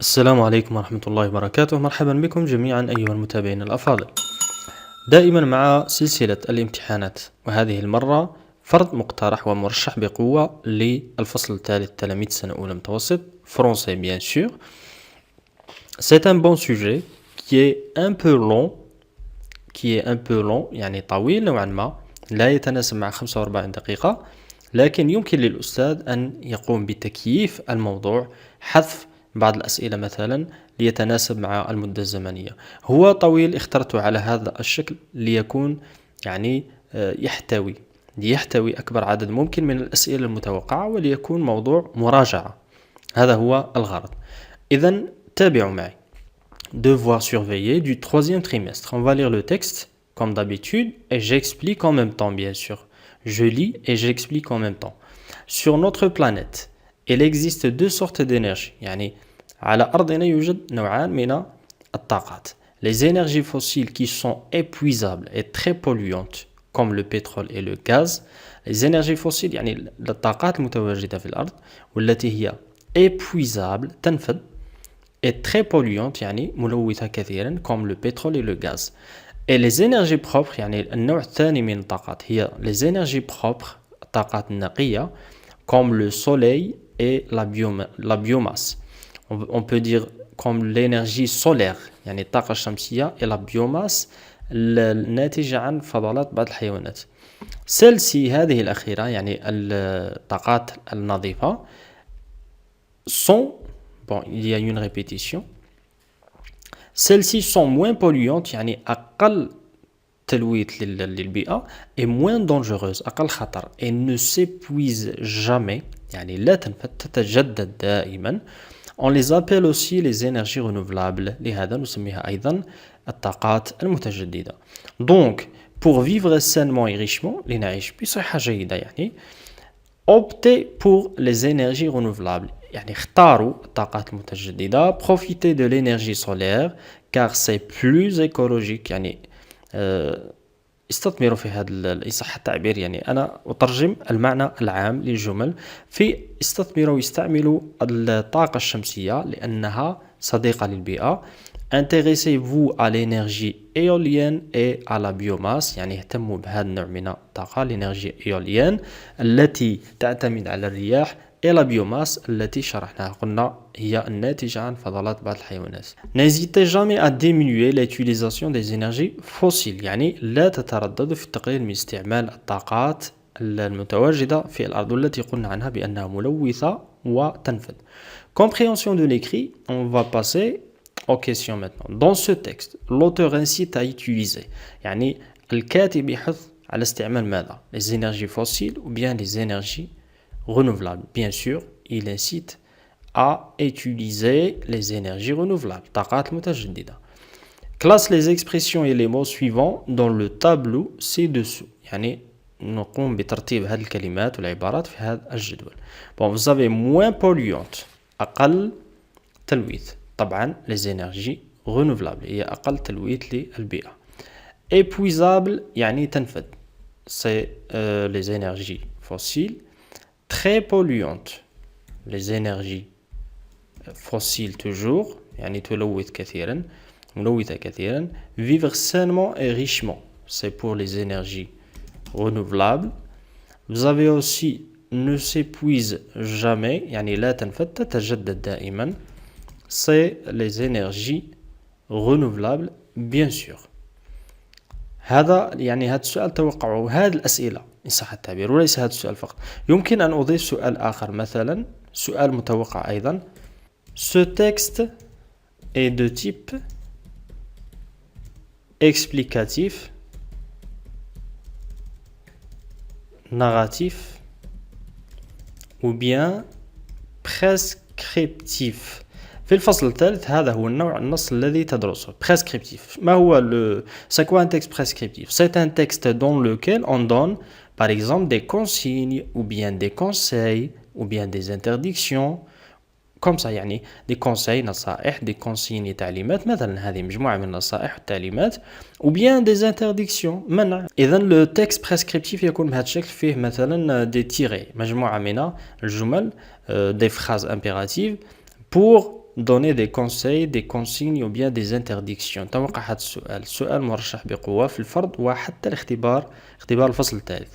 السلام عليكم ورحمة الله وبركاته. مرحبا بكم جميعا أيها المتابعين الأفاضل. دائما مع سلسلة الامتحانات، وهذه المرة فرض مقترح ومرشح بقوة للفصل الثالث تلاميذ سنة أولى متوسط français bien sûr. C'est un bon sujet qui est un peu long يعني طويل نوعا ما، لا يتناسب مع 45 دقيقة، لكن يمكن للأستاذ أن يقوم بتكييف الموضوع، حذف بعض الأسئلة مثلا ليتناسب مع المدة الزمنية. هو طويل، اخترته على هذا الشكل ليكون يعني يحتوي أكبر عدد ممكن من الأسئلة المتوقعة، وليكون موضوع مراجعة. هذا هو الغرض. إذن تابعوا معي. Devoir surveiller du troisième trimestre. On va lire le texte comme d'habitude et j'explique en même temps bien sûr. Je lis et j'explique en même temps. Sur notre planète, il existe deux sortes d'énergie. يعني على أرضنا يوجد نوعان من الطاقات. Les énergies fossiles qui sont épuisables et très polluantes comme le pétrole et le gaz. Les énergies fossiles يعني الطاقات المتواجدة في الأرض والتي هي épuisable تنفد est très polluante يعني ملوثة كثيرا comme le pétrole et le gaz. Et les énergies propres يعني النوع الثاني من الطاقات هي les énergies propres الطاقات النقية comme le soleil et la biomasse. On peut dire comme l'énergie solaire يعني الطاقة الشمسية et la biomasse الناتجة عن فضلات بعض الحيوانات. Celle-ci هذه الأخيرة يعني الطاقات النظيفة sont Bon, il y a une répétition. Celles-ci sont moins polluantes يعني أقل تلويث للبيئة et moins dangereuses أقل خطر et ne s'épuisent jamais يعني لا تنفد تتجدد دائما. On les appelle aussi les énergies renouvelables. لهذا نسميها أيضا الطاقات المتجددة. Donc, pour vivre sainement et richement لنعيش بصحة جيدة يعني optez pour les énergies renouvelables. يعني اختاروا الطاقات المتجددة. Profitez de l'énergie solaire car c'est plus écologique. يعني استثمروا في هذا إن صح التعبير، يعني أنا أترجم المعنى العام للجمل في استثمروا ويستعملوا الطاقة الشمسية لأنها صديقة للبيئة. Intéressez-vous à l'énergie éolienne et à la biomasse. يعني اهتموا بهذا النوع من الطاقة l'énergie éolienne التي تعتمد على الرياح et la biomasse التي شرحناها قلنا هي الناتجة عن فضلات بعض الحيوانات. N'hésitez jamais à diminuer l'utilisation des énergies fossiles. يعني لا تترددوا في التقليل من استعمال الطاقات المتواجدة في الأرض والتي قلنا عنها بأنها ملوثة وتنفد. Compréhension de l'écrit. On va passer aux questions maintenant. Dans ce texte, l'auteur incite à utiliser. يعني الكاتب يحث على استعمال ماذا؟ Les énergies fossiles ou bien les énergies renouvelables. Bien sûr, il incite à utiliser les énergies renouvelables. طاقات متجددة. Classe les expressions et les mots suivants dans le tableau ci-dessous. يعني نقوم بترتيب هذه الكلمات والعبارات في هذا الجدول. Bon, vous avez moins polluante. أقل تلويث. طبعا les énergies renouvelables هي أقل تلويث للبيئة. Épuisable يعني تنفد. C'est les énergies fossiles. Très polluantes. Les énergies fossiles toujours يعني تلوث كثيرا ملوثة كثيرا. Vivre sainement et richement. C'est pour les énergies renouvelables. Vous avez aussi ne s'épuise jamais يعني لا تنفد تتجدد دائما. C'est les énergies renouvelables bien sûr. هذا يعني هذا السؤال توقعوا هذه الأسئلة إن صح التعبير، وليس هذا السؤال فقط. يمكن أن أضيف سؤال آخر مثلا، سؤال متوقع أيضا. Ce texte est de type explicatif, narratif ou bien prescriptif. في الفصل الثالث هذا هو النص الذي تدرسه. Prescriptif. ما هو c'est quoi un texte prescriptif? C'est un texte dans lequel on donne par exemple des consignes ou bien des conseils ou bien des interdictions. Comme ça يعني des conseils نصائح des consignes تعليمات. مثلا هذه مجموعة من النصائح والتعليمات ou bien des interdictions منع. إذن le texte prescriptif يكون بهذا الشكل، فيه مثلا des tirés مجموعة من الجمل des phrases impératives pour donner des conseils, des consignes ou bien des interdictions. توقع هذا السؤال مرشح بقوة في الفرض وحتى اختبار الفصل الثالث.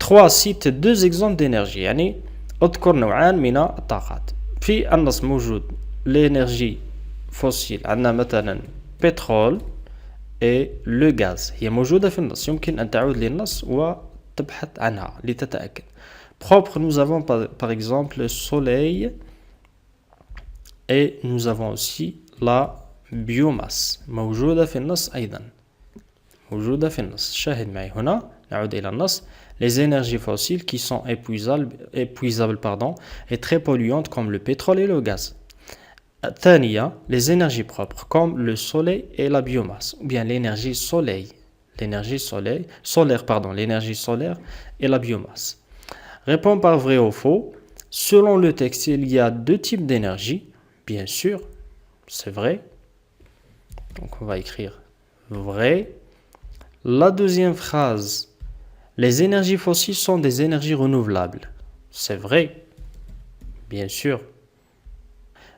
3. cite deux exemples d'énergie. يعني اذكر نوعان من الطاقات. في النص موجود l'énergie fossile. عندنا مثلا pétrole et le gaz. هي موجودة في النص. يمكن أن تعود للنص وتبحث عنها لتتأكد. Propre, nous avons par exemple le soleil et nous avons aussi la biomasse. موجودة في النص أيضا. موجودة في النص. شاهد معي هنا. نعود إلى النص. Les énergies fossiles qui sont épuisables et très polluantes comme le pétrole et le gaz. ثانية, les énergies propres comme le soleil et la biomasse, ou bien l'énergie solaire et la biomasse. Réponds par vrai ou faux. Selon le texte, il y a deux types d'énergie, bien sûr, c'est vrai. Donc on va écrire vrai. La deuxième phrase, les énergies fossiles sont des énergies renouvelables. C'est vrai, bien sûr.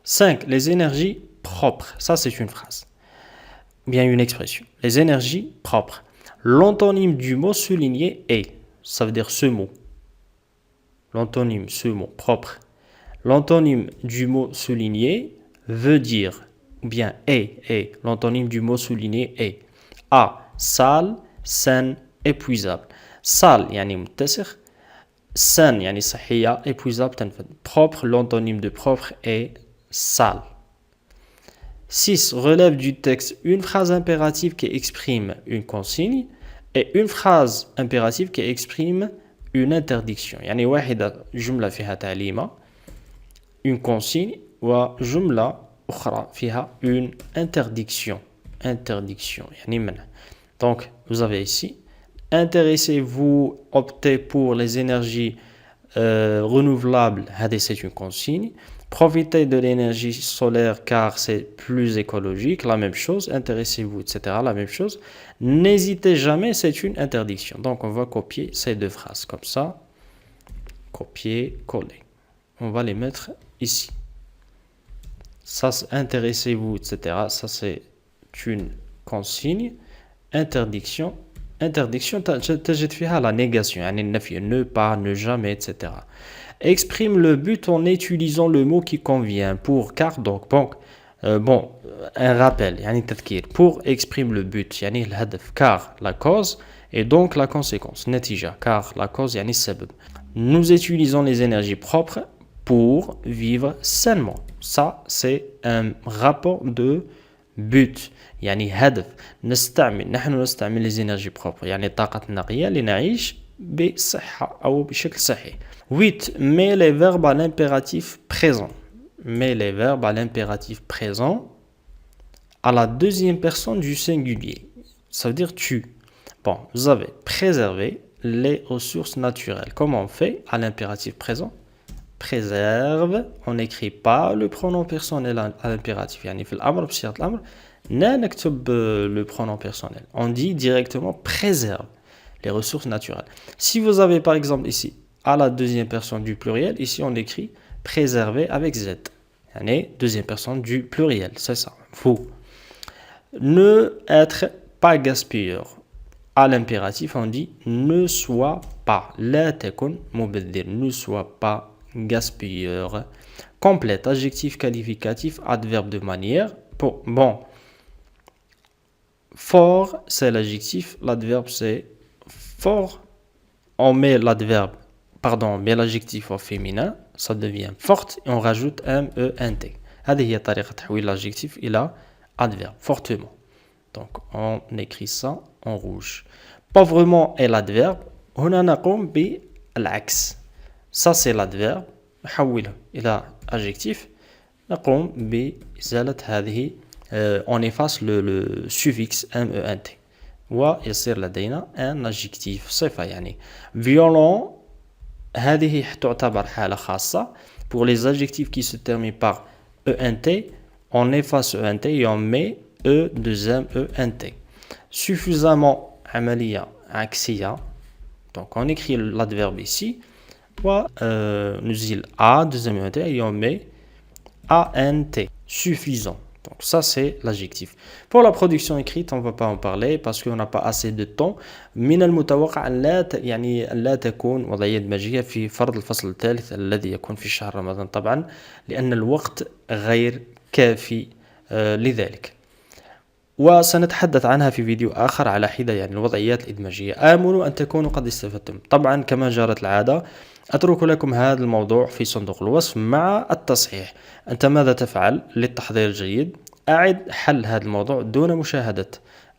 5. Les énergies propres. Ça, c'est une phrase. Bien une expression. Les énergies propres. L'antonyme du mot souligné est. Ça veut dire ce mot. L'antonyme, ce mot, propre. L'antonyme du mot souligné veut dire, ou bien est. L'antonyme du mot souligné est. A. Sale, saine, épuisable. Sale, يعني متسخ. Saine, يعني صحية. Épuisable, تنفد. Propre, l'antonyme de propre est sale. 6. Relève du texte une phrase impérative qui exprime une consigne et une phrase impérative qui exprime une interdiction. يعني واحدة جملة فيها تعليمة une consigne وجملة أخرى فيها une interdiction. يعني منع. Donc vous avez ici intéressez-vous, optez pour les énergies renouvelables. C'est une consigne. Profitez de l'énergie solaire car c'est plus écologique, la même chose. Intéressez-vous, etc. La même chose. N'hésitez jamais, c'est une interdiction. Donc on va copier ces deux phrases comme ça. Copier, coller. On va les mettre ici. Ça, c'est intéressez-vous, etc. Ça, c'est une consigne. Interdiction. Interdiction, تجد فيها la négation, يعني النفي, ne pas, ne jamais, etc. Exprime le but en utilisant le mot qui convient pour car donc un rappel يعني تذكير pour exprime le but يعني الهدف car la cause et donc la conséquence نتيجة car la cause يعني السبب. Nous utilisons les énergies propres pour vivre sainement. Ça c'est un rapport de but يعني هدف. نحن نستعمل les énergies propres يعني الطاقة النقية لنعيش بصحة أو بشكل صحي. 8. Mets les verbes à l'impératif présent. Mets les verbes à l'impératif présent à la deuxième personne du singulier. Ça veut dire tu. Bon, vous avez préservé les ressources naturelles. Comment on fait à l'impératif présent? Préserve, on n'écrit pas le pronom personnel à l'impératif. يعني في الأمر بصيغة الأمر لا نكتب le pronom personnel. On dit directement préserve les ressources naturelles. Si vous avez par exemple ici à la deuxième personne du pluriel, ici on écrit préserver avec Z. Yani deuxième personne du pluriel, c'est ça. Vous. Ne être pas gaspilleur. À l'impératif, on dit ne sois pas. La tekun mubaddir. Ne sois pas gaspilleur. Complète. Adjectif qualificatif, adverbe de manière. Bon. Fort, c'est l'adjectif. L'adverbe, c'est fort. On met l'adjectif au féminin, ça devient forte et on rajoute M-E-N-T. هذه هي طريقة تحويل l'adjectif إلى adverbe, fortement. Donc on écrit ça en rouge. Pauvrement est l'adverbe. هنا نقوم بالعكس. Ça c'est l'adverbe. نحوله إلى adjectif. نقوم بإزالة هذه on efface le suffixe M-E-N-T. ويصير لدينا un adjectif صفة يعني violent. هذه تعتبر حالة خاصة. Pour les adjectifs qui se terminent par ENT, on efface ENT et on met E deuxième ENT. Suffisamment عملية عكسية. Donc on écrit l'adverbe ici. ونزيل A deuxième ENT et on met A-N-T, suffisant. Donc ça c'est l'adjectif. Pour la production écrite, on ne va pas en parler parce qu'on n'a pas assez de temps. من المتوقع أن لا تكون وضعية دماغية في فرض الفصل الثالث الذي يكون في شهر رمضان طبعا، لأن الوقت غير كافي لذلك. وسنتحدث عنها في فيديو آخر على حدة، يعني الوضعيات الإدماجية. آمل أن تكونوا قد استفدتم. طبعا كما جرت العادة أترك لكم هذا الموضوع في صندوق الوصف مع التصحيح. أنت ماذا تفعل للتحضير الجيد؟ أعد حل هذا الموضوع دون مشاهدة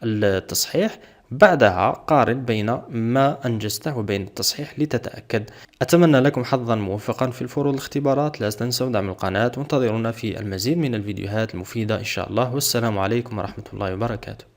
التصحيح، بعدها قارن بين ما أنجزته وبين التصحيح لتتأكد. أتمنى لكم حظا موفقا في الفروض الاختبارات. لا تنسوا دعم القناة وانتظرونا في المزيد من الفيديوهات المفيدة إن شاء الله. والسلام عليكم ورحمة الله وبركاته.